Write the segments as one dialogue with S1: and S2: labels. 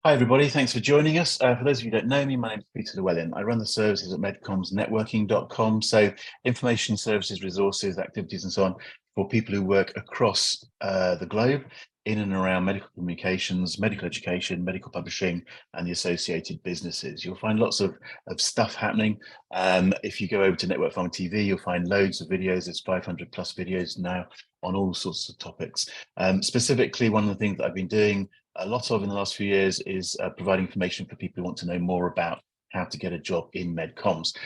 S1: Hi, everybody. Thanks for joining us. For those of you who don't know me, my name is Peter Llewellyn. I run the services at MedComms so information services, resources, activities, and so on for people who work across the globe in and around medical communications, medical education, medical publishing, and the associated businesses. You'll find lots of stuff happening. If you go over to NetworkPharma TV, you'll find loads of videos. There's 500 plus videos now on all sorts of topics. Specifically, one of the things that I've been doing a lot of in the last few years is providing information for people who want to know more about how to get a job in MedComms.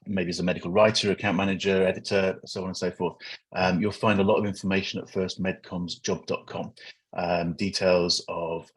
S1: Maybe as a medical writer, account manager, editor, so on and so forth. You'll find a lot of information at FirstMedCommsJob.com. Details of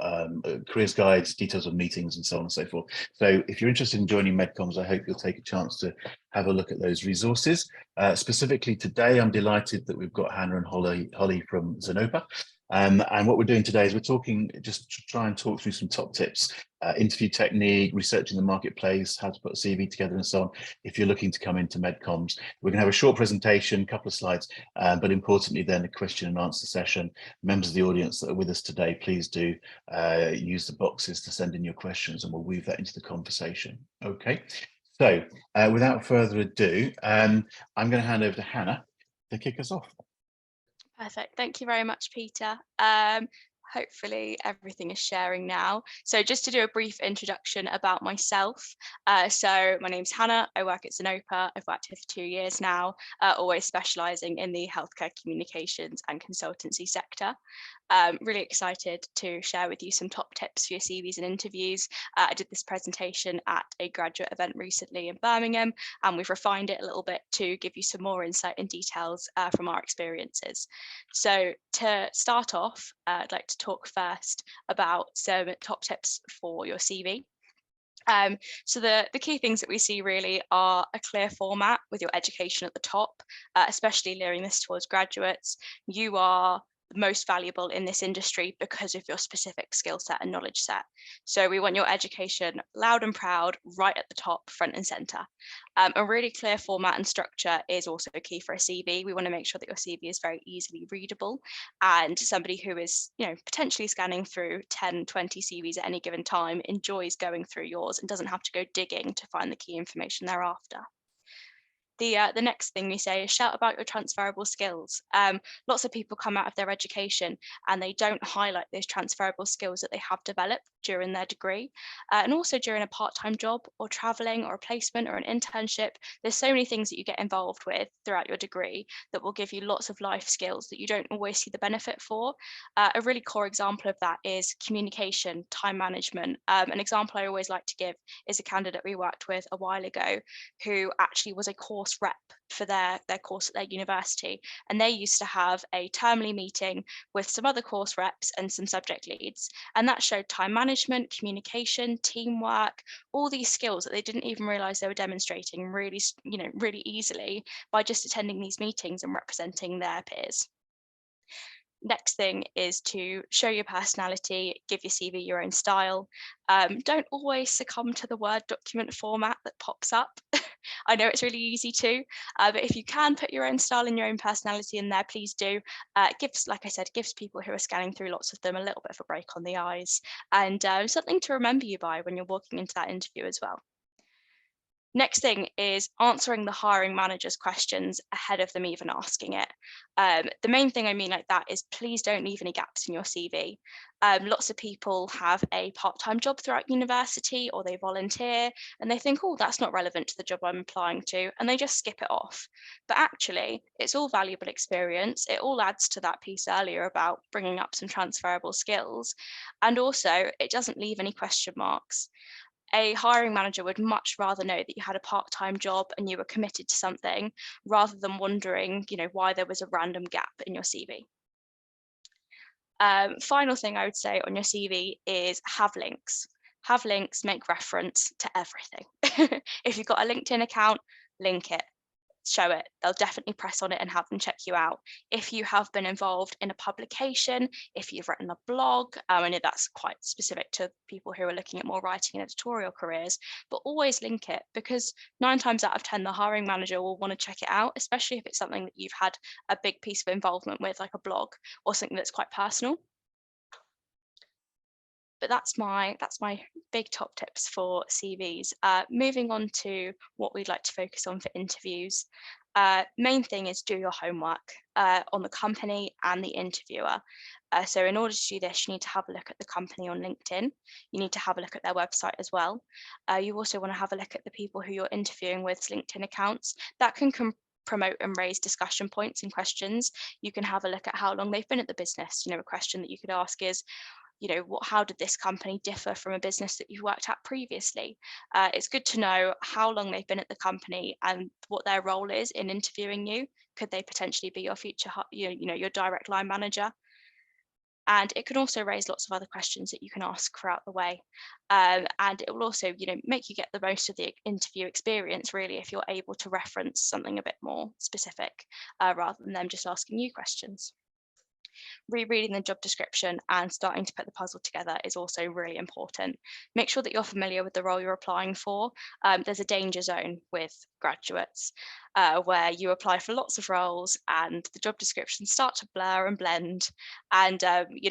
S1: careers guides, details of meetings, and so on and so forth. So if you're interested in joining MedComms, I hope you'll take a chance to have a look at those resources. Specifically today, I'm delighted that we've got Hannah and Holly from Zenopa. And what we're doing today is we're talking, just to try and talk through some top tips, interview technique, researching the marketplace, how to put a CV together and so on. If you're looking to come into MedComms, we're going to have a short presentation, a couple of slides, but importantly then a question and answer session. Members of the audience that are with us today, please do use the boxes to send in your questions and we'll weave that into the conversation. Okay, so without further ado, I'm going to hand over to Hannah to kick us off.
S2: Perfect. Thank you very much, Peter. Hopefully everything is sharing now. So just to do a brief introduction about myself. So my name's Hannah. I work at Zenopa. I've worked here for 2 years now, always specialising in the healthcare communications and consultancy sector. Really excited to share with you some top tips for your CVs and interviews. I did this presentation at a graduate event recently in Birmingham, and we've refined it a little bit to give you some more insight and details from our experiences. So to start off, I'd like to talk first about some top tips for your CV. So the key things that we see really are a clear format with your education at the top, especially leaning this towards graduates. You are the most valuable in this industry because of your specific skill set and knowledge set. So we want your education loud and proud, right at the top, front and center. A really clear format and structure is also key for a CV. We want to make sure that your CV is very easily readable, and somebody who is, potentially scanning through 10, 20 CVs at any given time enjoys going through yours and doesn't have to go digging to find the key information thereafter. The next thing we say is shout about your transferable skills. Lots of people come out of their education and they don't highlight those transferable skills that they have developed during their degree. And also during a part-time job or traveling or a placement or an internship, there's so many things that you get involved with throughout your degree that will give you lots of life skills that you don't always see the benefit for. A really core example of that is communication, time management. An example I always like to give is a candidate we worked with a while ago who actually was a course rep for their course at their university, and they used to have a termly meeting with some other course reps and some subject leads, and that showed time management, communication, teamwork, all these skills that they didn't even realize they were demonstrating really really easily by just attending these meetings and representing their peers. Next thing is to show your personality, give your CV your own style. Don't always succumb to the Word document format that pops up. I know it's really easy to, but if you can put your own style and your own personality in there, please do. Like I said, gives people who are scanning through lots of them a little bit of a break on the eyes, and something to remember you by when you're walking into that interview as well. Next thing is answering the hiring manager's questions ahead of them even asking it. The main thing I mean like that is please don't leave any gaps in your CV. Lots of people have a part-time job throughout university or they volunteer and they think, oh, that's not relevant to the job I'm applying to, and they just skip it off. But actually, it's all valuable experience. It all adds to that piece earlier about bringing up some transferable skills. And also, it doesn't leave any question marks. A hiring manager would much rather know that you had a part-time job and you were committed to something rather than wondering, why there was a random gap in your CV. Final thing I would say on your CV is have links. Have links, make reference to everything. If you've got a LinkedIn account, link it. Show it. They'll definitely press on it and have them check you out. If you have been involved in a publication, if you've written a blog, I know that's quite specific to people who are looking at more writing and editorial careers, but always link it, because 9 times out of 10, the hiring manager will want to check it out, especially if it's something that you've had a big piece of involvement with, like a blog or something that's quite personal. But that's my big top tips for CVs. Moving on to what we'd like to focus on for interviews. Main thing is do your homework on the company and the interviewer. So in order to do this, you need to have a look at the company on LinkedIn. You need to have a look at their website as well. You also want to have a look at the people who you're interviewing with's LinkedIn accounts. That can promote and raise discussion points and questions. You can have a look at how long they've been at the business. A question that you could ask is, how did this company differ from a business that you've worked at previously? It's good to know how long they've been at the company and what their role is in interviewing you. Could they potentially be your future, your direct line manager? And it can also raise lots of other questions that you can ask throughout the way. And it will also, make you get the most of the interview experience, really, if you're able to reference something a bit more specific rather than them just asking you questions. Rereading the job description and starting to put the puzzle together is also really important. Make sure that you're familiar with the role you're applying for. There's a danger zone with graduates where you apply for lots of roles and the job descriptions start to blur and blend. And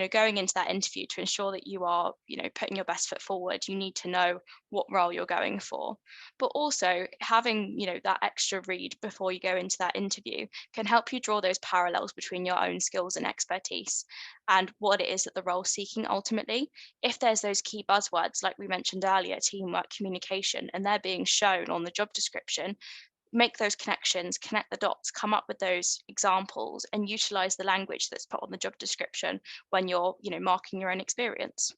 S2: going into that interview, to ensure that you are putting your best foot forward, you need to know what role you're going for. But also having that extra read before you go into that interview can help you draw those parallels between your own skills and expertise and what it is that the role's seeking ultimately. If there's those key buzzwords, like we mentioned earlier, teamwork, communication, and they're being shown on the job description, make those connections, connect the dots, come up with those examples, and utilize the language that's put on the job description when you're marking your own experience.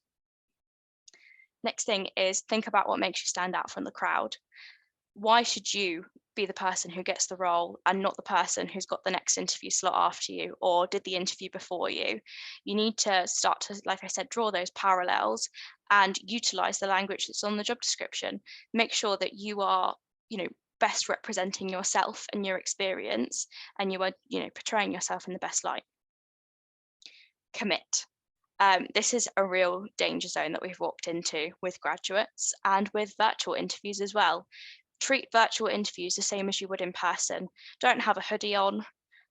S2: Next thing is think about what makes you stand out from the crowd. Why should you be the person who gets the role and not the person who's got the next interview slot after you or did the interview before you? You need to start to, like I said, draw those parallels and utilize the language that's on the job description. Make sure that you are, best representing yourself and your experience, and you are, portraying yourself in the best light. Commit. This is a real danger zone that we've walked into with graduates and with virtual interviews as well. Treat virtual interviews the same as you would in person. Don't have a hoodie on,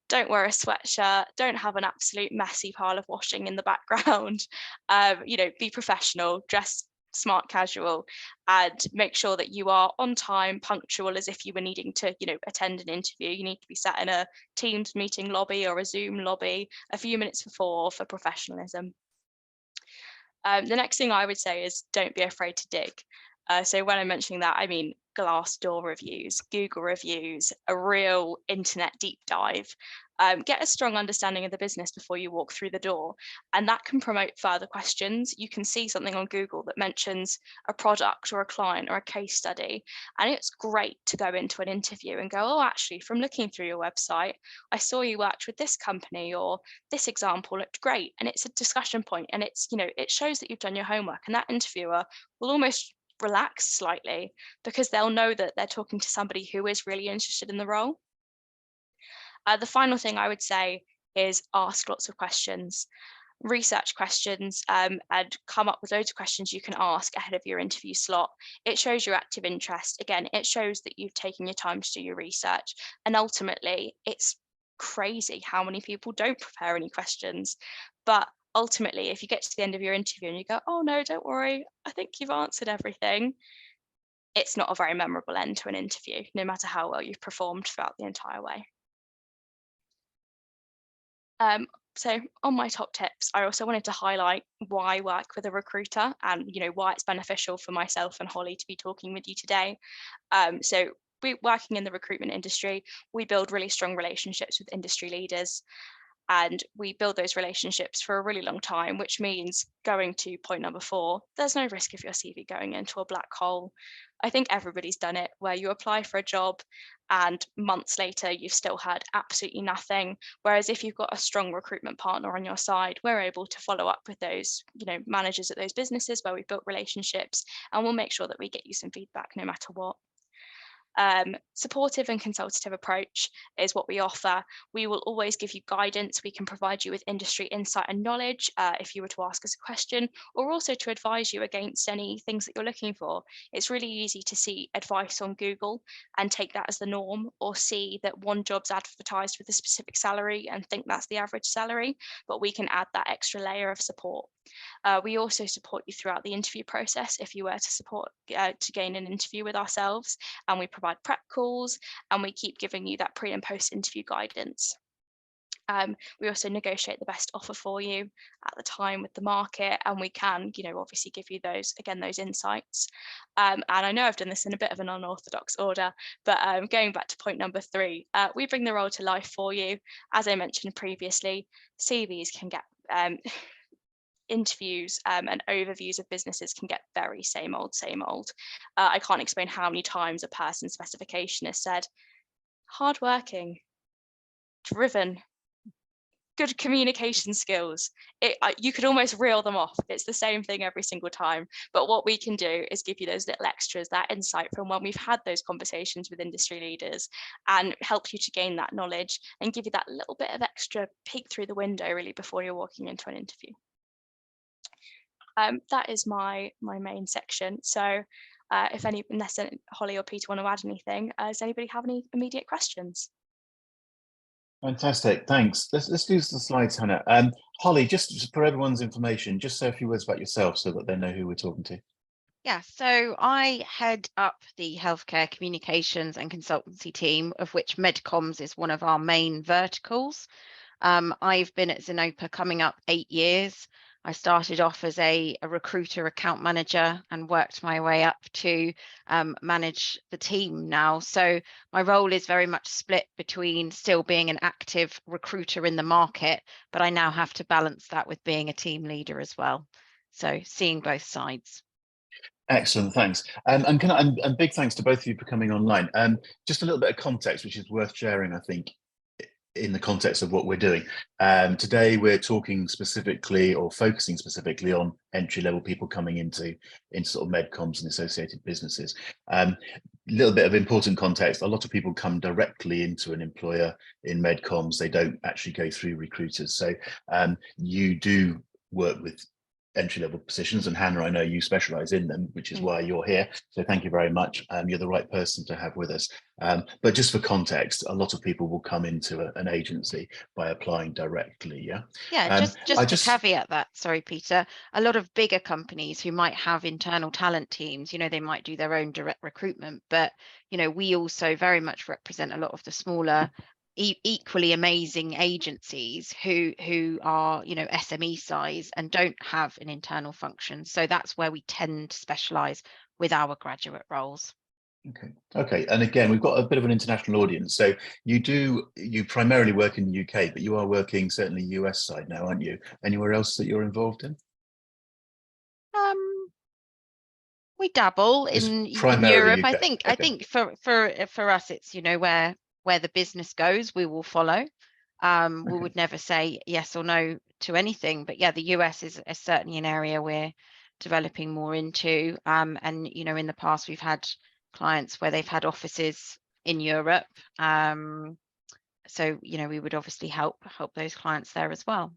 S2: don't wear a sweatshirt, don't have an absolute messy pile of washing in the background. Be professional, dress smart casual, and make sure that you are on time, punctual, as if you were needing to, attend an interview. You need to be sat in a Teams meeting lobby or a Zoom lobby a few minutes before for professionalism. The next thing I would say is don't be afraid to dig. So when I'm mentioning that, I mean Glassdoor reviews, Google reviews, a real internet deep dive. Get a strong understanding of the business before you walk through the door, and that can promote further questions. You can see something on Google that mentions a product or a client or a case study, and it's great to go into an interview and go, oh, actually, from looking through your website, I saw you worked with this company, or this example looked great. And it's a discussion point, and it's, it shows that you've done your homework, and that interviewer will almost relax slightly because they'll know that they're talking to somebody who is really interested in the role. The final thing I would say is ask lots of questions, research questions, and come up with loads of questions you can ask ahead of your interview slot. It shows your active interest. Again, it shows that you've taken your time to do your research. And ultimately, it's crazy how many people don't prepare any questions. But ultimately, if you get to the end of your interview and you go, oh no, don't worry, I think you've answered everything, it's not a very memorable end to an interview, no matter how well you've performed throughout the entire way. So on my top tips, I also wanted to highlight why I work with a recruiter and why it's beneficial for myself and Holly to be talking with you today. So we working in the recruitment industry, we build really strong relationships with industry leaders, and we build those relationships for a really long time, which means, going to point number 4, there's no risk of your CV going into a black hole. I think everybody's done it, where you apply for a job and months later you've still had absolutely nothing. Whereas if you've got a strong recruitment partner on your side, we're able to follow up with those managers at those businesses where we've built relationships, and we'll make sure that we get you some feedback no matter what. Supportive and consultative approach is what we offer. We will always give you guidance. We can provide you with industry insight and knowledge if you were to ask us a question, or also to advise you against any things that you're looking for. It's really easy to see advice on Google and take that as the norm, or see that one job's advertised with a specific salary and think that's the average salary, but we can add that extra layer of support We also support you throughout the interview process if you were to gain an interview with ourselves, and we provide prep calls, and we keep giving you that pre and post interview guidance. We also negotiate the best offer for you at the time with the market, and we can, obviously give you those insights. And I know I've done this in a bit of an unorthodox order, but going back to point number 3, we bring the role to life for you. As I mentioned previously, CVs can get interviews and overviews of businesses can get very same old. I can't explain how many times a person's specification has said hardworking, driven, good communication skills. You could almost reel them off. It's the same thing every single time. But what we can do is give you those little extras, that insight from when we've had those conversations with industry leaders, and help you to gain that knowledge and give you that little bit of extra peek through the window really before you're walking into an interview. That is my main section. So unless Holly or Peter want to add anything, does anybody have any immediate questions?
S1: Fantastic, thanks. Let's do the slides, Hannah. Holly, just for everyone's information, just say a few words about yourself so that they know who we're talking to.
S3: Yeah, so I head up the healthcare communications and consultancy team, of which MedComms is one of our main verticals. I've been at Zenopa coming up 8 years. I started off as a recruiter account manager and worked my way up to manage the team now. So my role is very much split between still being an active recruiter in the market, but I now have to balance that with being a team leader as well. So seeing both sides.
S1: Excellent, thanks. And big thanks to both of you for coming online. Just a little bit of context, which is worth sharing, I think, in the context of what we're doing. Today, we're talking specifically or focusing specifically on entry-level people coming into sort of MedComms and associated businesses. Little bit of important context, a lot of people come directly into an employer in MedComms. They don't actually go through recruiters. So you do work with entry-level positions, and Hannah, I know you specialize in them, which is why you're here, so thank you very much. You're the right person to have with us. But just for context, a lot of people will come into an agency by applying directly.
S3: Just to caveat that, sorry Peter, a lot of bigger companies who might have internal talent teams, they might do their own direct recruitment, but we also very much represent a lot of the smaller equally amazing agencies who are SME size and don't have an internal function. So that's where we tend to specialize with our graduate roles.
S1: Okay, and again, we've got a bit of an international audience. So you primarily work in the UK, but you are working certainly US side now, aren't you? Anywhere else that you're involved in?
S3: We dabble in Europe. UK. I think for us it's where the business goes, we will follow. We would never say yes or no to anything, but yeah, the US is certainly an area we're developing more into. And in the past we've had clients where they've had offices in Europe. So we would obviously help those clients there as well.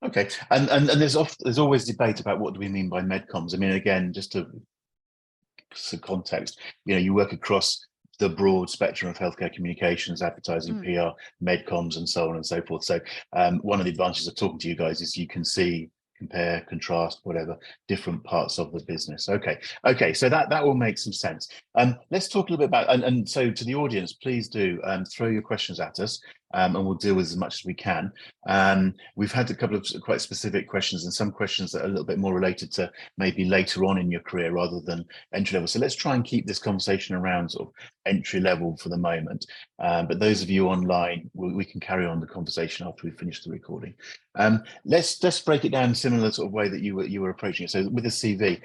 S1: Okay, and there's always debate about what do we mean by MedComms. I mean, again, just to some context, you work across the broad spectrum of healthcare communications, advertising, PR, MedComms, and so on and so forth. So one of the advantages of talking to you guys is you can see, compare, contrast, whatever, different parts of the business. Okay, so that all makes some sense. Let's talk a little bit about, and so to the audience, please do throw your questions at us. And we'll deal with as much as we can. We've had a couple of quite specific questions and some questions that are a little bit more related to maybe later on in your career rather than entry level. So let's try and keep this conversation around sort of entry level for the moment. But those of you online, we can carry on the conversation after we finish the recording. Let's break it down in a similar sort of way that you were approaching it. So with the CV,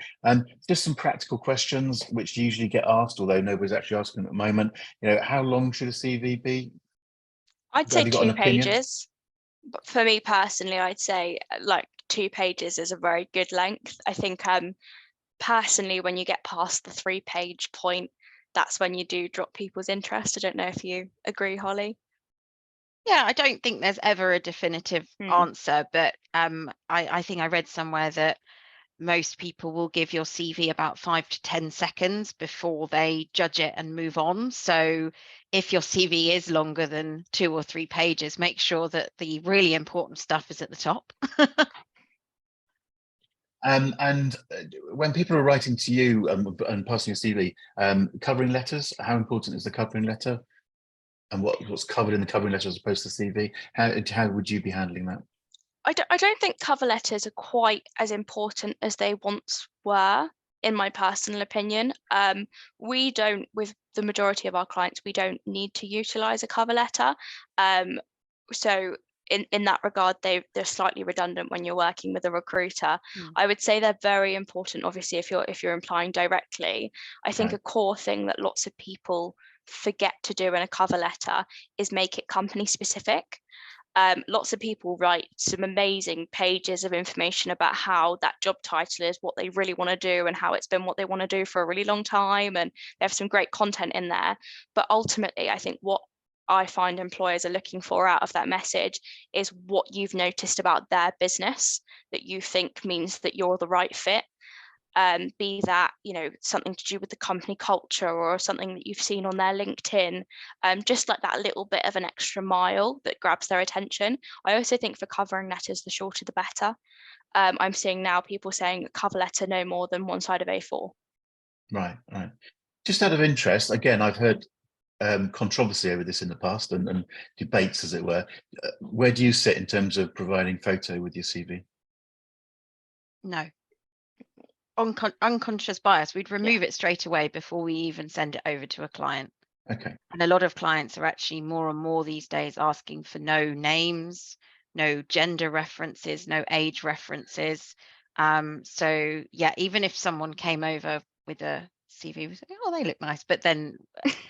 S1: just some practical questions which usually get asked, although nobody's actually asking at the moment. How long should a CV be?
S2: I'd say 2 pages, but for me personally, I'd say like 2 pages is a very good length. I think personally, when you get past the 3-page point, that's when you do drop people's interest. I don't know if you agree, Holly.
S3: Yeah, I don't think there's ever a definitive answer, but I think I read somewhere that most people will give your CV about 5 to 10 seconds before they judge it and move on. So if your CV is longer than 2 or 3 pages, make sure that the really important stuff is at the top.
S1: And when people are writing to you and passing your CV, covering letters, how important is the covering letter? And what's covered in the covering letter as opposed to CV? How would you be handling that?
S2: I don't think cover letters are quite as important as they once were, in my personal opinion. We don't, with the majority of our clients, we don't need to utilize a cover letter. So in that regard, they're slightly redundant when you're working with a recruiter. I would say they're very important, obviously, if you're applying directly. I think a core thing that lots of people forget to do in a cover letter is make it company specific. Lots of people write some amazing pages of information about how that job title is what they really want to do and how it's been what they want to do for a really long time, and they have some great content in there. But ultimately, I think what I find employers are looking for out of that message is what you've noticed about their business that you think means that you're the right fit. Be that, something to do with the company culture or something that you've seen on their LinkedIn, just like that little bit of an extra mile that grabs their attention. I also think for covering letters, the shorter the better. I'm seeing now people saying cover letter no more than one side of A4.
S1: Right. Just out of interest, again, I've heard controversy over this in the past and debates, as it were. Where do you sit in terms of providing photo with your CV?
S3: No. Unconscious bias, we'd remove it straight away before we even send it over to a client.
S1: Okay.
S3: And a lot of clients are actually more and more these days asking for no names, no gender references, no age references. So yeah, even if someone came over with a CV, we say, oh, they look nice, but then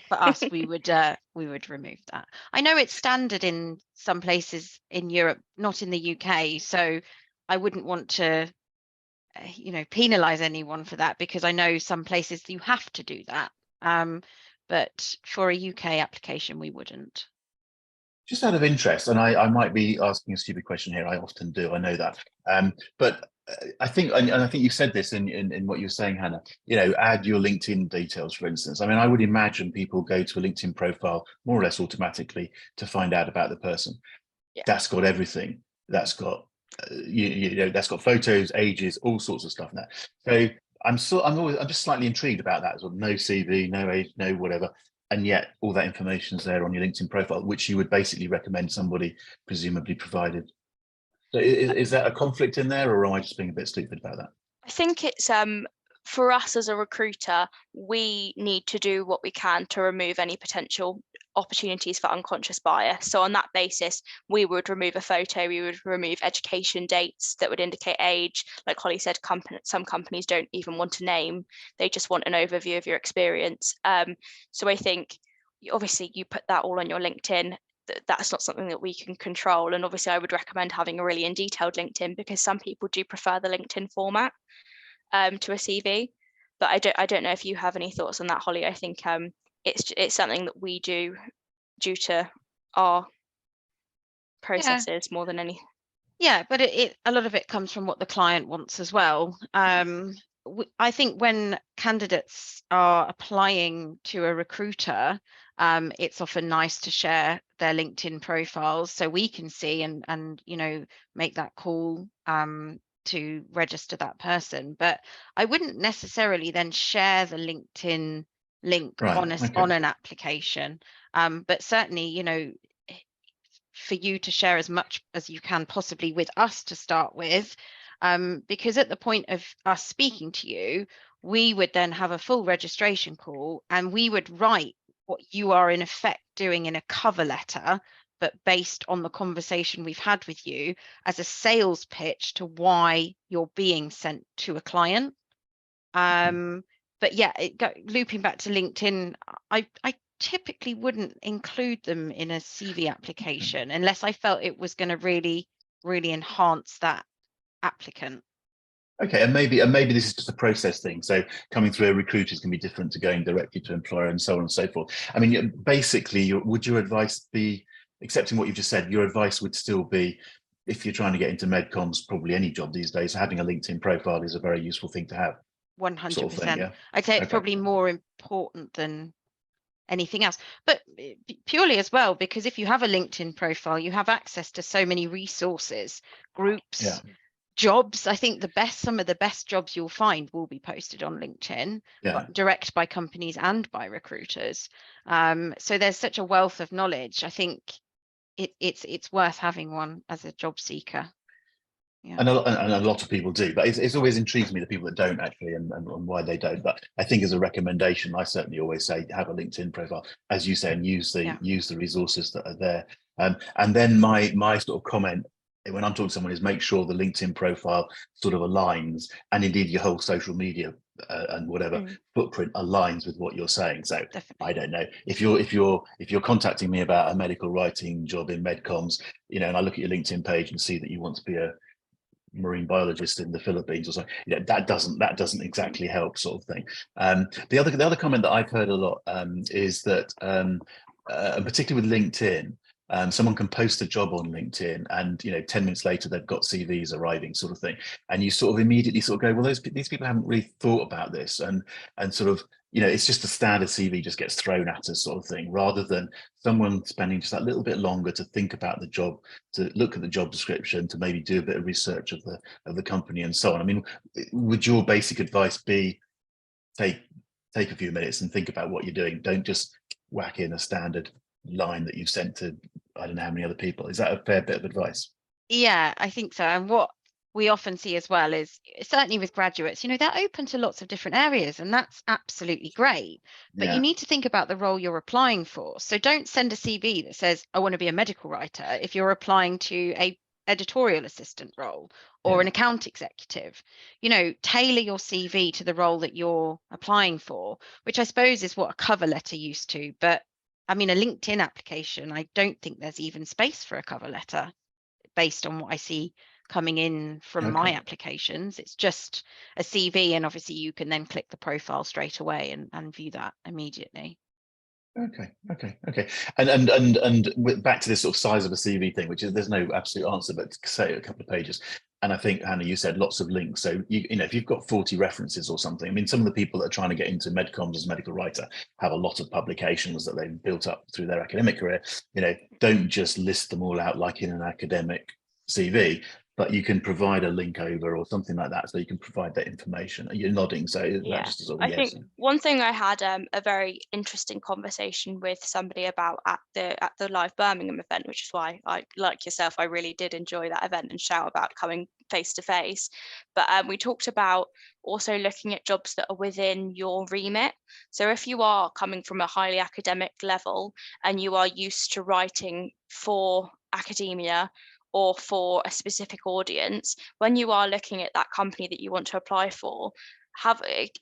S3: for us, we would remove that. I know it's standard in some places in Europe, not in the UK, so I wouldn't want to penalize anyone for that, because I know some places you have to do that. But for a UK application, we wouldn't.
S1: Just out of interest, and I might be asking a stupid question here. I often do. I know that. But I think, and I think you said this in what you were saying, Hannah. Add your LinkedIn details, for instance. I mean, I would imagine people go to a LinkedIn profile more or less automatically to find out about the person.
S2: Yeah.
S1: That's got everything. That's got that's got photos, ages, all sorts of stuff there. So I'm just slightly intrigued about that. Sort of no CV, no age, no whatever, and yet all that information is there on your LinkedIn profile, which you would basically recommend somebody presumably provided. So is that a conflict in there, or am I just being a bit stupid about that?
S2: I think it's for us as a recruiter, we need to do what we can to remove any potential opportunities for unconscious bias. So on that basis, we would remove a photo, we would remove education dates that would indicate age. Like Holly said, some companies don't even want a name, they just want an overview of your experience. So I think obviously you put that all on your LinkedIn. That's not something that we can control. And obviously I would recommend having a really in detailed LinkedIn, because some people do prefer the LinkedIn format to a CV. But I don't know if you have any thoughts on that, Holly. I think it's something that we do due to our processes more than any.
S3: Yeah, but a lot of it comes from what the client wants as well. I think when candidates are applying to a recruiter, it's often nice to share their LinkedIn profiles so we can see and make that call to register that person. But I wouldn't necessarily then share the LinkedIn link on an application. But certainly, for you to share as much as you can possibly with us to start with, because at the point of us speaking to you, we would then have a full registration call and we would write what you are in effect doing in a cover letter, but based on the conversation we've had with you as a sales pitch to why you're being sent to a client. But yeah, looping back to LinkedIn, I typically wouldn't include them in a CV application unless I felt it was going to really, really enhance that applicant.
S1: Okay, and maybe this is just a process thing. So coming through a recruiter is going to be different to going directly to employer, and so on and so forth. I mean, basically, would your advice be, accepting what you've just said, your advice would still be, if you're trying to get into MedComms, probably any job these days, having a LinkedIn profile is a very useful thing to have.
S3: 100%.
S1: Sort of thing, yeah?
S3: I'd say it's probably more important than anything else, but purely as well, because if you have a LinkedIn profile, you have access to so many resources, groups, jobs, I think some of the best jobs you'll find will be posted on LinkedIn, but direct by companies and by recruiters. So there's such a wealth of knowledge. I think it's worth having one as a job seeker. Yeah.
S1: And a lot of people do, but it's always intrigues me the people that don't actually, and why they don't. But I think as a recommendation, I certainly always say have a LinkedIn profile, as you say, and use the resources that are there. And then my sort of comment when I'm talking to someone is make sure the LinkedIn profile sort of aligns, and indeed your whole social media and whatever footprint aligns with what you're saying. So definitely. I don't know if you're contacting me about a medical writing job in MedComms, and I look at your LinkedIn page and see that you want to be a marine biologist in the Philippines or something, that doesn't exactly help, sort of thing. The other comment that I've heard a lot is that particularly with LinkedIn, someone can post a job on LinkedIn and 10 minutes later they've got CVs arriving, sort of thing, and you sort of immediately sort of go, well, these people haven't really thought about this, and sort of it's just a standard CV just gets thrown at us, sort of thing, rather than someone spending just that little bit longer to think about the job, to look at the job description, to maybe do a bit of research of the company and so on. I mean, would your basic advice be take a few minutes and think about what you're doing? Don't just whack in a standard line that you've sent to I don't know how many other people. Is that a fair bit of advice?
S3: Yeah, I think so. And what we often see as well is, certainly with graduates, they're open to lots of different areas, and that's absolutely great. But you need to think about the role you're applying for. So don't send a CV that says, I want to be a medical writer, if you're applying to a editorial assistant role or an account executive. Tailor your CV to the role that you're applying for, which I suppose is what a cover letter used to. But I mean, a LinkedIn application, I don't think there's even space for a cover letter based on what I see coming in from my applications. It's just a CV, and obviously you can then click the profile straight away and view that immediately.
S1: Okay. And back to this sort of size of a CV thing, which is there's no absolute answer, but say a couple of pages. And I think, Hannah, you said lots of links. So if you've got 40 references or something, I mean, some of the people that are trying to get into MedComms as a medical writer have a lot of publications that they've built up through their academic career. Don't just list them all out like in an academic CV, but you can provide a link over or something like that, so you can provide that information. You're nodding, so that just is all
S2: I think one thing I had a very interesting conversation with somebody about at the live Birmingham event, which is why I, like yourself, I really did enjoy that event and shout about coming face to face. But we talked about also looking at jobs that are within your remit. So if you are coming from a highly academic level and you are used to writing for academia or for a specific audience, when you are looking at that company that you want to apply for,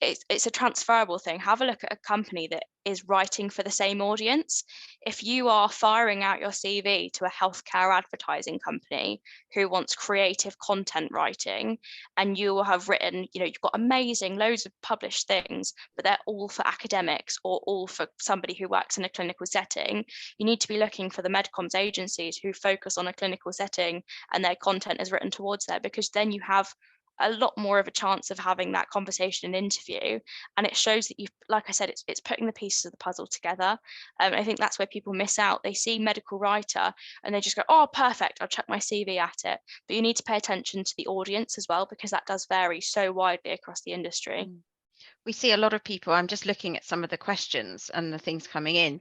S2: it's a transferable thing. Have a look at a company that is writing for the same audience. If you are firing out your CV to a healthcare advertising company who wants creative content writing, and you have written, you've got amazing loads of published things, but they're all for academics or all for somebody who works in a clinical setting, you need to be looking for the MedComms agencies who focus on a clinical setting and their content is written towards there, because then you have a lot more of a chance of having that conversation and interview, and it shows that you've, like I said, it's putting the pieces of the puzzle together. I think that's where people miss out. They see medical writer and they just go, oh, perfect, I'll check my CV at it. But you need to pay attention to the audience as well, because that does vary so widely across the industry.
S3: We see a lot of people, I'm just looking at some of the questions and the things coming in,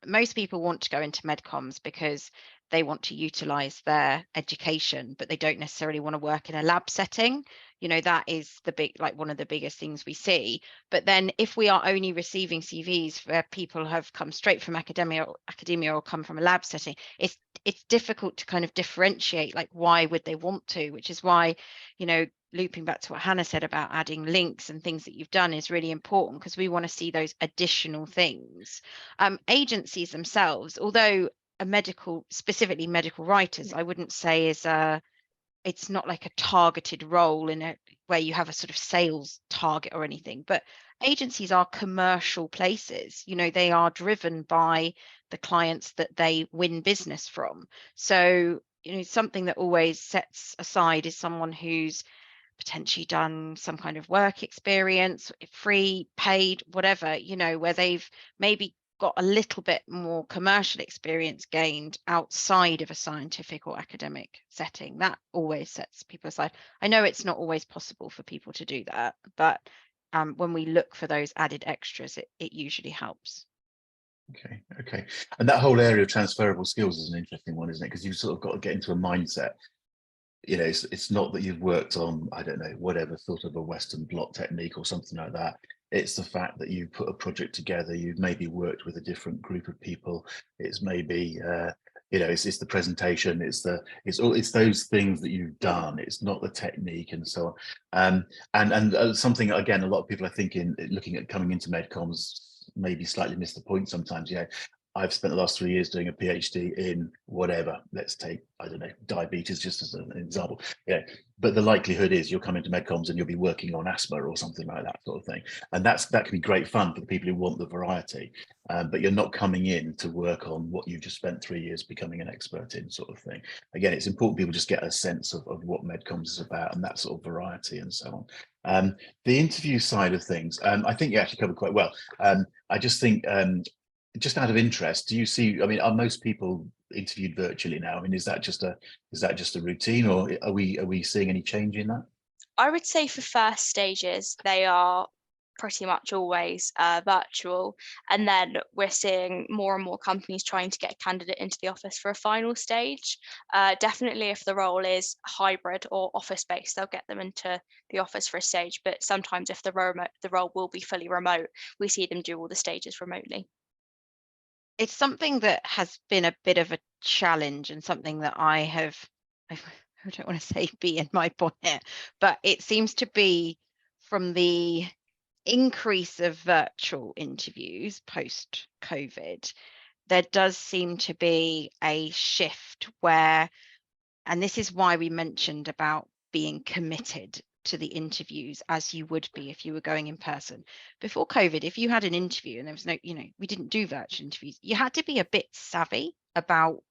S3: most people want to go into MedComms because they want to utilize their education, but they don't necessarily want to work in a lab setting. That is one of the biggest things we see. But then if we are only receiving CVs where people have come straight from academia or come from a lab setting, it's difficult to kind of differentiate, like, why would they want to, which is why, looping back to what Hannah said about adding links and things that you've done is really important, because we want to see those additional things. Agencies themselves, although specifically medical writers, I wouldn't say it's not like a targeted role where you have a sort of sales target or anything, but agencies are commercial places. They are driven by the clients that they win business from. So, something that always sets aside is someone who's potentially done some kind of work experience, free, paid, whatever, where they've maybe got a little bit more commercial experience gained outside of a scientific or academic setting. That always sets people aside. I know it's not always possible for people to do that, but when we look for those added extras, it usually helps.
S1: Okay. And that whole area of transferable skills is an interesting one, isn't it? Because you've sort of got to get into a mindset. You know, it's not that you've worked on, I don't know, whatever sort of a Western blot technique or something like that. It's the fact that you put a project together, you've maybe worked with a different group of people. It's maybe, you know, it's the presentation, it's those things that you've done. It's not the technique and so on. And something, again, a lot of people are thinking, looking at coming into MedComms, maybe slightly miss the point sometimes. You know, I've spent the last 3 years doing a PhD in whatever. Let's take, I don't know, diabetes just as an example. Yeah, but the likelihood is you'll come into MedComms and you'll be working on asthma or something like that sort of thing. And that can be great fun for the people who want the variety. But you're not coming in to work on what you've just spent 3 years becoming an expert in, sort of thing. Again, it's important people just get a sense of what MedComms is about and that sort of variety and so on. The interview side of things, I think you actually covered quite well. I just think, just out of interest, do you see, I mean, are most people interviewed virtually now? I mean, is that just a routine, or are we seeing any change in that?
S2: I would say for first stages, they are pretty much always virtual. And then we're seeing more and more companies trying to get a candidate into the office for a final stage. Definitely if the role is hybrid or office-based, they'll get them into the office for a stage. But sometimes if the role will be fully remote, we see them do all the stages remotely.
S3: It's something that has been a bit of a challenge and something that I don't want to say be in my bonnet, but it seems to be from the increase of virtual interviews post COVID, there does seem to be a shift where, and this is why we mentioned about being committed to the interviews as you would be if you were going in person. Before COVID, if you had an interview and there was no, we didn't do virtual interviews, you had to be a bit savvy about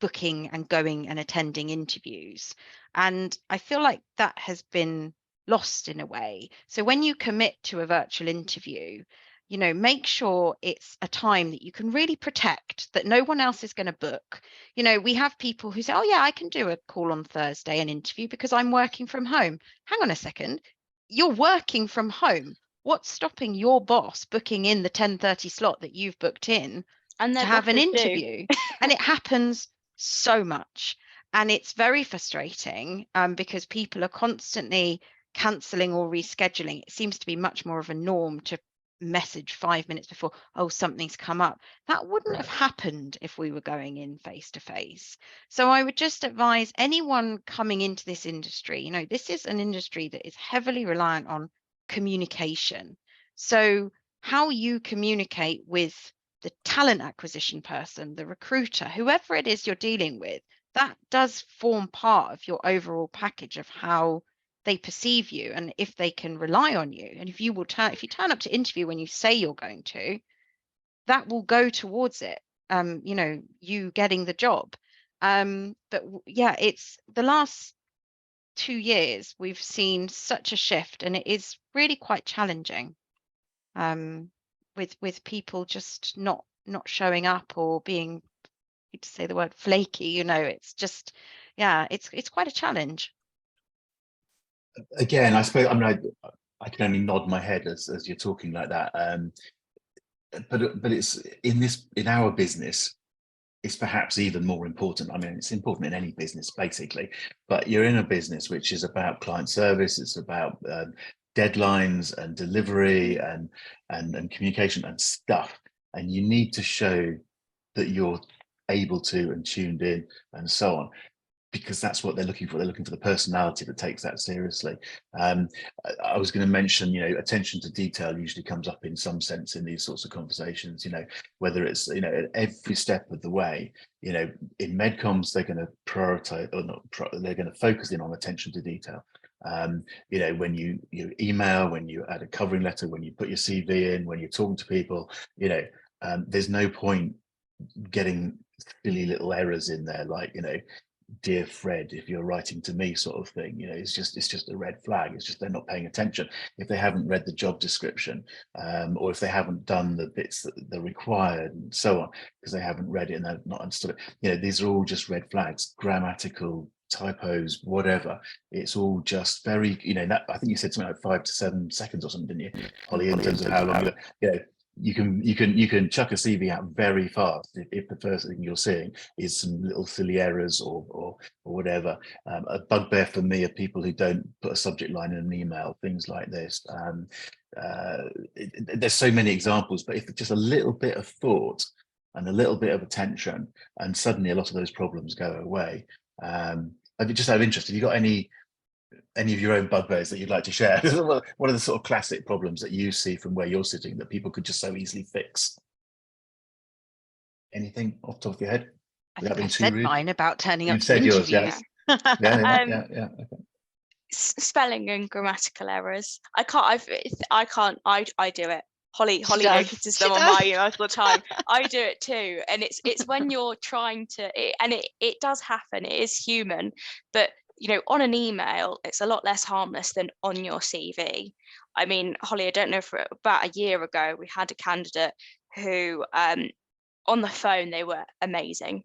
S3: booking and going and attending interviews. And I feel like that has been lost in a way. So when you commit to a virtual interview, make sure it's a time that you can really protect, that no one else is going to book. We have people who say, oh yeah, I can do a call on Thursday, an interview, because I'm working from home. Hang on a second, you're working from home. What's stopping your boss booking in the 10:30 slot that you've booked in
S2: And
S3: to have an interview? And it happens so much. And it's very frustrating because people are constantly cancelling or rescheduling. It seems to be much more of a norm to message 5 minutes before, oh, something's come up. That wouldn't have happened if we were going in face to face. So I would just advise anyone coming into this industry, this is an industry that is heavily reliant on communication. So how you communicate with the talent acquisition person, the recruiter, whoever it is you're dealing with, that does form part of your overall package of how they perceive you and if they can rely on you. And if you turn up to interview when you say you're going to, that will go towards it, you getting the job. But yeah, it's the last 2 years we've seen such a shift, and it is really quite challenging with people just not showing up or being, to say the word, flaky. It's just, yeah, it's quite a challenge.
S1: Again, I suppose, I mean, I can only nod my head as you're talking like that. But it's in our business, it's perhaps even more important. I mean, it's important in any business, basically, but you're in a business which is about client service. It's about deadlines and delivery and communication and stuff. And you need to show that you're able to and tuned in and so on, because that's what they're looking for. They're looking for the personality that takes that seriously. I was going to mention, attention to detail usually comes up in some sense in these sorts of conversations, whether it's, at every step of the way, in MedComms, they're going to prioritize, or not, they're going to focus in on attention to detail. When you email, when you add a covering letter, when you put your CV in, when you're talking to people, there's no point getting silly little errors in there, like, dear Fred, if you're writing to me, sort of thing. You know, it's just a red flag. It's just they're not paying attention. If they haven't read the job description, or if they haven't done the bits that they're required and so on, because they haven't read it and they've not understood it. You know, these are all just red flags, grammatical typos, whatever. It's all just very, you know, that I think you said something like 5 to 7 seconds or something, didn't you, Holly, in terms of how long you know, you can chuck a CV out very fast if the first thing you're seeing is some little silly errors or whatever. A bugbear for me are people who don't put a subject line in an email, things like this. There's so many examples, but if just a little bit of thought and a little bit of attention, and suddenly a lot of those problems go away. Just out of interest, have you got any of your own bugbears that you'd like to share? What are the sort of classic problems that you see from where you're sitting that people could just so easily fix? Anything off the top of your head?
S3: I think I said mine about turning up to
S1: yours,
S3: interviews.
S1: Yeah. Okay.
S2: Spelling and grammatical errors. I do it. Holly notices them on my emails all the time. I do it too, and it's when you're trying to, and it does happen. It is human, but you know, on an email, it's a lot less harmless than on your CV. I mean, Holly, I don't know, for about a year ago, we had a candidate who, on the phone, they were amazing.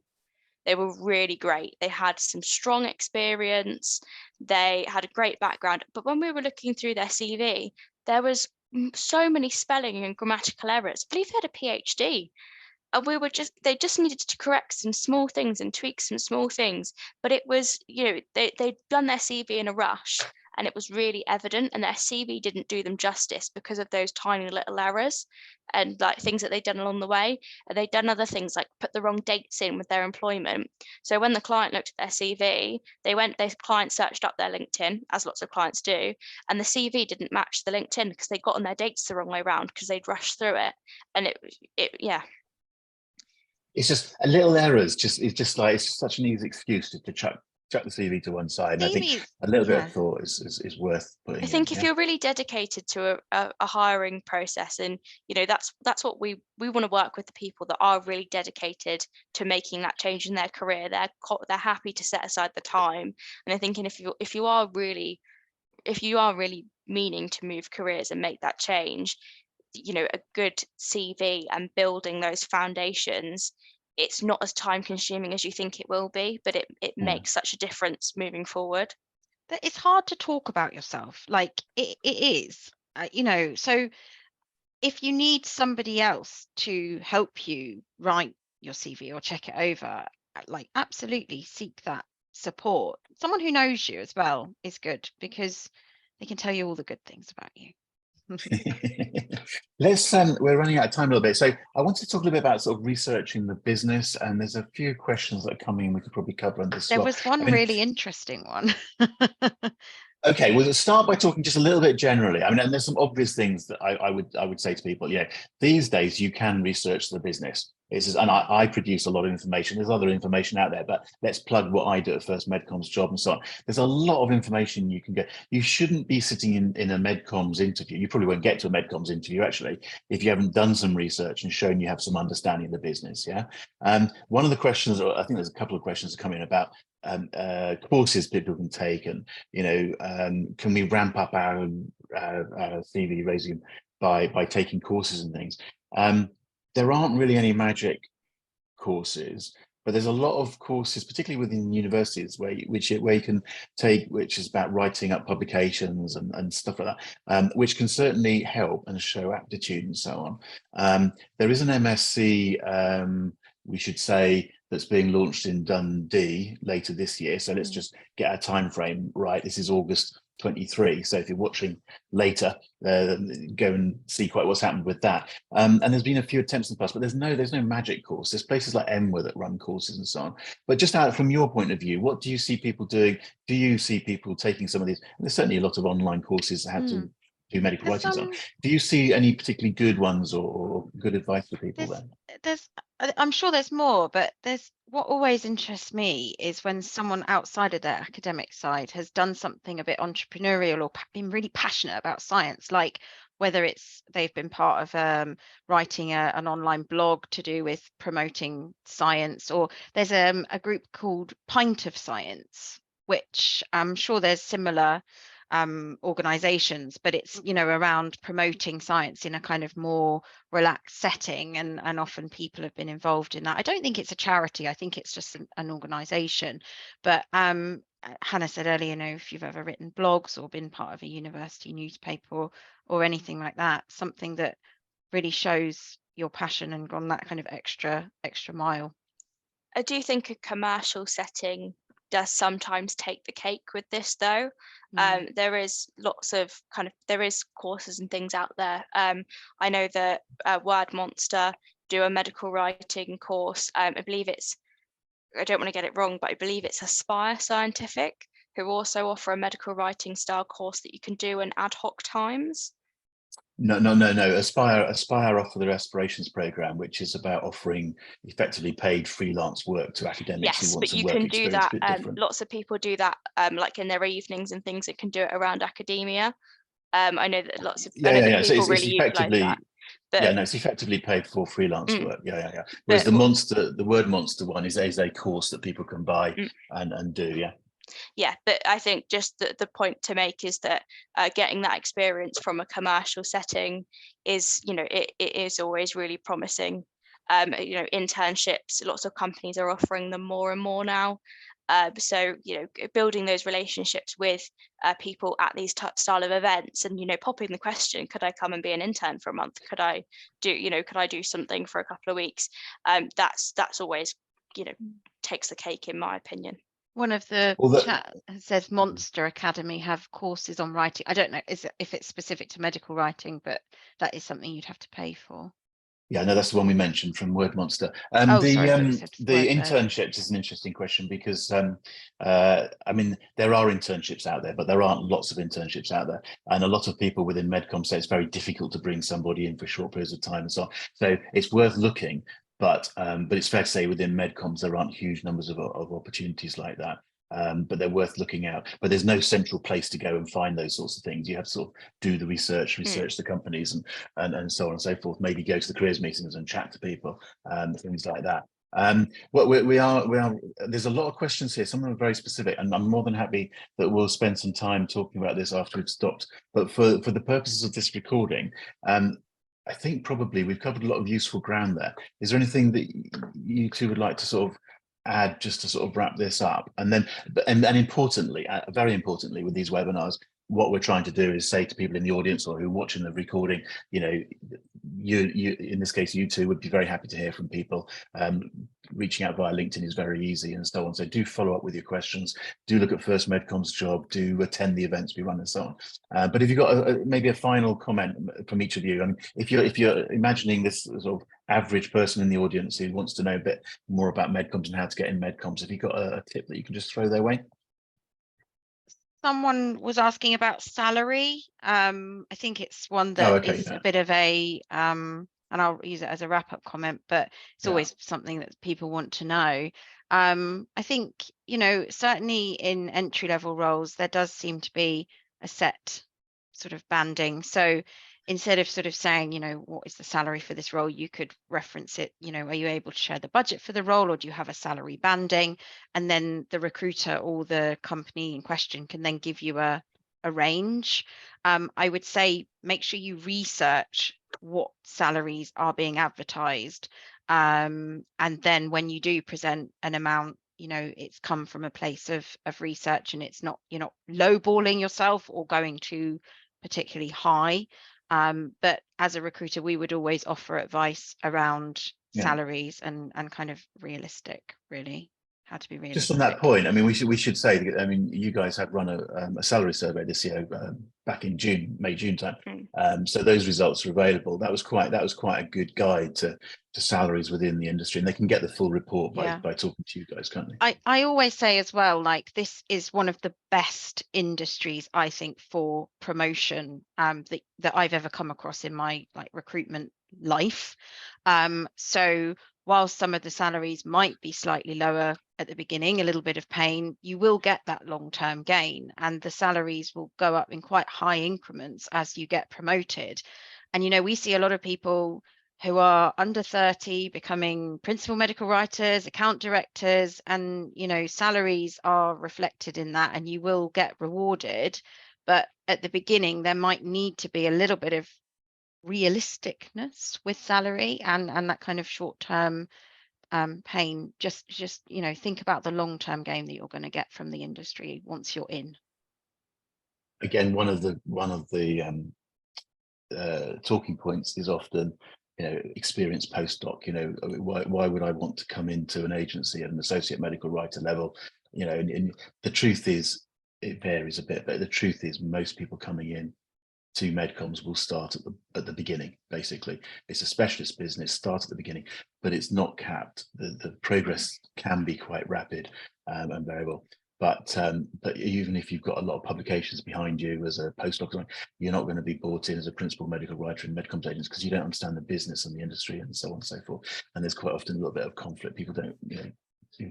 S2: They were really great. They had some strong experience. They had a great background. But when we were looking through their CV, there was so many spelling and grammatical errors. I believe they had a PhD. And they just needed to correct some small things and tweak some small things. But it was, you know, they'd done their CV in a rush, and it was really evident, and their CV didn't do them justice because of those tiny little errors and like things that they'd done along the way. And they'd done other things like put the wrong dates in with their employment. So when the client looked at their CV, the client searched up their LinkedIn, as lots of clients do, and the CV didn't match the LinkedIn because they'd gotten their dates the wrong way around because they'd rushed through it. And yeah.
S1: It's just a little errors. It's just such an easy excuse to chuck the CV to one side. And I think a little bit of thought is worth putting.
S2: I think if you're really dedicated to a hiring process, and you know, that's what we want to work with, the people that are really dedicated to making that change in their career. They're happy to set aside the time. And I'm thinking if you are really meaning to move careers and make that change, you know, a good CV and building those foundations, it's not as time consuming as you think it will be, but it makes such a difference moving forward.
S3: It's hard to talk about yourself, like it is, you know, so if you need somebody else to help you write your CV or check it over, like absolutely seek that support. Someone who knows you as well is good, because they can tell you all the good things about you.
S1: We're running out of time a little bit, so I want to talk a little bit about sort of researching the business, and there's a few questions that are coming we could probably cover on this.
S3: There was one really interesting one.
S1: Okay, well, let's start by talking just a little bit generally. I mean, and there's some obvious things that I would say to people. Yeah, these days you can research the business. And I produce a lot of information. There's other information out there, but let's plug what I do at FirstMedCommsJob and so on. There's a lot of information you can get. You shouldn't be sitting in a MedComms interview. You probably won't get to a MedComms interview, actually, if you haven't done some research and shown you have some understanding of the business. Yeah. One of the questions, or I think there's a couple of questions that come in about courses people can take, and you know, can we ramp up our CV raising by taking courses and things? There aren't really any magic courses, but there's a lot of courses, particularly within universities, where you can take, which is about writing up publications and stuff like that, which can certainly help and show aptitude and so on. There is an MSc, we should say, that's being launched in Dundee later this year. So let's just get our time frame right. This is August 23. So if you're watching later, go and see quite what's happened with that. And there's been a few attempts in the past, but there's no magic course. There's places like Emwa that run courses and so on. But just out from your point of view, what do you see people doing? Do you see people taking some of these? And there's certainly a lot of online courses that have to do medical writing. So do you see any particularly good ones or good advice for people then?
S3: I'm sure there's more, but what always interests me is when someone outside of their academic side has done something a bit entrepreneurial or been really passionate about science, like whether it's they've been part of writing an online blog to do with promoting science, or there's a group called Pint of Science, which I'm sure there's similar organizations, but it's, you know, around promoting science in a kind of more relaxed setting, and often people have been involved in that. I don't think it's a charity, I think it's just an organization. But Hannah said earlier, you know, if you've ever written blogs or been part of a university newspaper or anything like that, something that really shows your passion and gone that kind of extra mile.
S2: I do think a commercial setting does sometimes take the cake with this, though. There is lots of there is courses and things out there. I know that Word Monster do a medical writing course. I believe it's, I don't want to get it wrong, but I believe it's Aspire Scientific, who also offer a medical writing style course that you can do in ad hoc times.
S1: No. Aspire offer the Aspirations program, which is about offering effectively paid freelance work to academics who want
S2: but
S1: some
S2: you
S1: work
S2: can do
S1: experience
S2: that.
S1: a bit different.
S2: Lots of people do that, like in their evenings and things. It can do it around academia. I know that lots of
S1: So
S2: people
S1: it's
S2: really utilize that. But,
S1: it's effectively paid for freelance work. Whereas
S2: but,
S1: the Word Monster one is a course that people can buy and do.
S2: But I think just the point to make is that getting that experience from a commercial setting is, you know, it is always really promising. You know, internships, lots of companies are offering them more and more now. So, you know, building those relationships with people at these style of events, and, you know, popping the question, could I come and be an intern for a month? Could I do something for a couple of weeks? That's always, you know, takes the cake, in my opinion.
S3: One of the chat says Monster Academy have courses on writing. I don't know if it's specific to medical writing, but that is something you'd have to pay for.
S1: Yeah, no, that's the one we mentioned from Word Monster.
S3: The
S1: internships is an interesting question, because I mean, there are internships out there, but there aren't lots of internships out there, and a lot of people within MedComms say it's very difficult to bring somebody in for short periods of time and so on. So it's worth looking, but it's fair to say within MedComms there aren't huge numbers of opportunities like that. But they're worth looking out. But there's no central place to go and find those sorts of things. You have to sort of do the research the companies and so on and so forth. Maybe go to the careers meetings and chat to people, things like that. We are. There's a lot of questions here. Some of them are very specific, and I'm more than happy that we'll spend some time talking about this after we've stopped. But for the purposes of this recording, I think probably we've covered a lot of useful ground there. Is there anything that you two would like to sort of add just to sort of wrap this up? And then, and importantly, very importantly, with these webinars, what we're trying to do is say to people in the audience or who are watching the recording, you know, you in this case, you two would be very happy to hear from people. Reaching out via LinkedIn is very easy and so on. So do follow up with your questions. Do look at FirstMedCommsJob. Do attend the events we run and so on. But if you've got maybe a final comment from each of you, I mean, if you're imagining this sort of average person in the audience who wants to know a bit more about MedComms and how to get in MedComms, have you got a tip that you can just throw their way?
S3: Someone was asking about salary. I think it's one that is a bit of a and I'll use it as a wrap-up comment, but it's always something that people want to know. I think, you know, certainly in entry-level roles, there does seem to be a set sort of banding. So instead of sort of saying, you know, what is the salary for this role, you could reference it, you know, are you able to share the budget for the role, or do you have a salary banding? And then the recruiter or the company in question can then give you a range. I would say make sure you research what salaries are being advertised. And then when you do present an amount, you know, it's come from a place of research, and it's not, you're not lowballing yourself or going too particularly high. But as a recruiter, we would always offer advice around salaries and kind of realistic, really. How to be realistic.
S1: Just on that point, I mean, we should say that, I mean, you guys have run a salary survey this year, back in May-June time. So those results are available. That was quite a good guide to salaries within the industry, and they can get the full report by talking to you guys, can't they?
S3: I always say as well, like, this is one of the best industries, I think, for promotion that I've ever come across in my recruitment life. So while some of the salaries might be slightly lower at the beginning, a little bit of pain, you will get that long-term gain, and the salaries will go up in quite high increments as you get promoted. And, you know, we see a lot of people who are under 30 becoming principal medical writers, account directors, and, you know, salaries are reflected in that, and you will get rewarded. But at the beginning, there might need to be a little bit of realisticness with salary and that kind of short-term pain. Just you know, think about the long-term gain that you're going to get from the industry once you're in.
S1: Again, one of the talking points is often, you know, experienced postdoc. You know, why would I want to come into an agency at an associate medical writer level? You know, and the truth is, it varies a bit, but the truth is most people coming in to MedComms will start at the beginning. Basically, it's a specialist business, start at the beginning, but it's not capped. The progress can be quite rapid and variable. But even if you've got a lot of publications behind you as a postdoc, you're not going to be brought in as a principal medical writer in MedComms agents because you don't understand the business and the industry and so on and so forth. And there's quite often a little bit of conflict. People don't, you know, you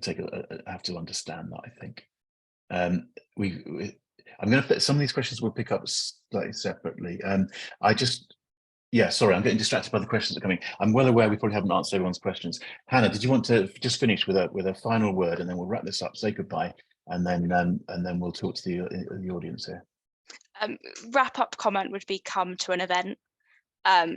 S1: have to understand that, I think. I'm going to put some of these questions we'll pick up slightly separately. Sorry, I'm getting distracted by the questions that are coming. I'm well aware we probably haven't answered everyone's questions. Hannah, did you want to just finish with a final word, and then we'll wrap this up, say goodbye, and then we'll talk to the audience here.
S2: Wrap up comment would be come to an event.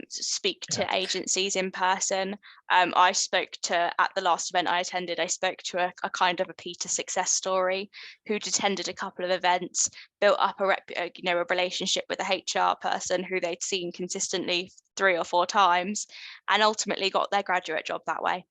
S2: Speak to agencies in person. I spoke to, at the last event I attended, I spoke to a kind of a Peter success story who'd attended a couple of events, built up a relationship with a HR person who they'd seen consistently 3 or 4 times, and ultimately got their graduate job that way.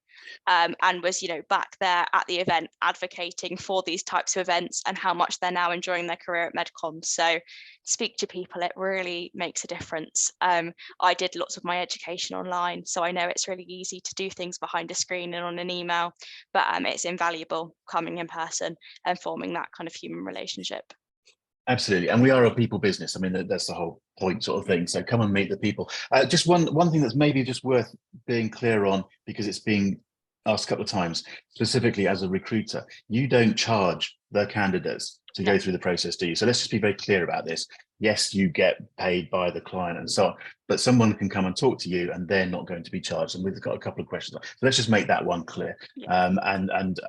S2: And was, you know, back there at the event advocating for these types of events and how much they're now enjoying their career at MedComms. So speak to people, it really makes a difference. I did lots of my education online, so I know it's really easy to do things behind a screen and on an email, but it's invaluable coming in person and forming that kind of human relationship.
S1: Absolutely, and we are a people business. I mean, that's the whole point, sort of thing. So come and meet the people. Just one thing that's maybe just worth being clear on, because it's being asked a couple of times, specifically as a recruiter, you don't charge the candidates to go through the process, do you? So let's just be very clear about this. Yes, you get paid by the client and so on, but someone can come and talk to you and they're not going to be charged. And we've got a couple of questions. So let's just make that one clear. And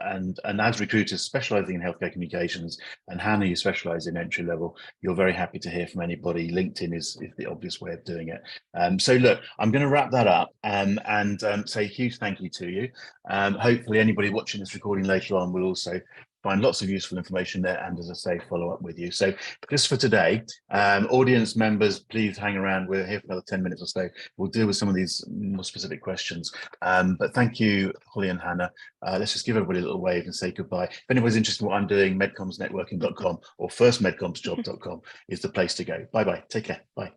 S1: as recruiters specializing in healthcare communications, and Hannah, you specialize in entry level, you're very happy to hear from anybody. LinkedIn is the obvious way of doing it. So look, I'm going to wrap that up and say a huge thank you to you. Hopefully anybody watching this recording later on will also find lots of useful information there, and as I say, follow up with you. So just for today, audience members, please hang around. We're here for another 10 minutes or so. We'll deal with some of these more specific questions. But thank you, Holly and Hannah. Let's just give everybody a little wave and say goodbye. If anybody's interested in what I'm doing, MedCommsNetworking.com or FirstMedCommsJob.com is the place to go. Bye-bye. Take care. Bye.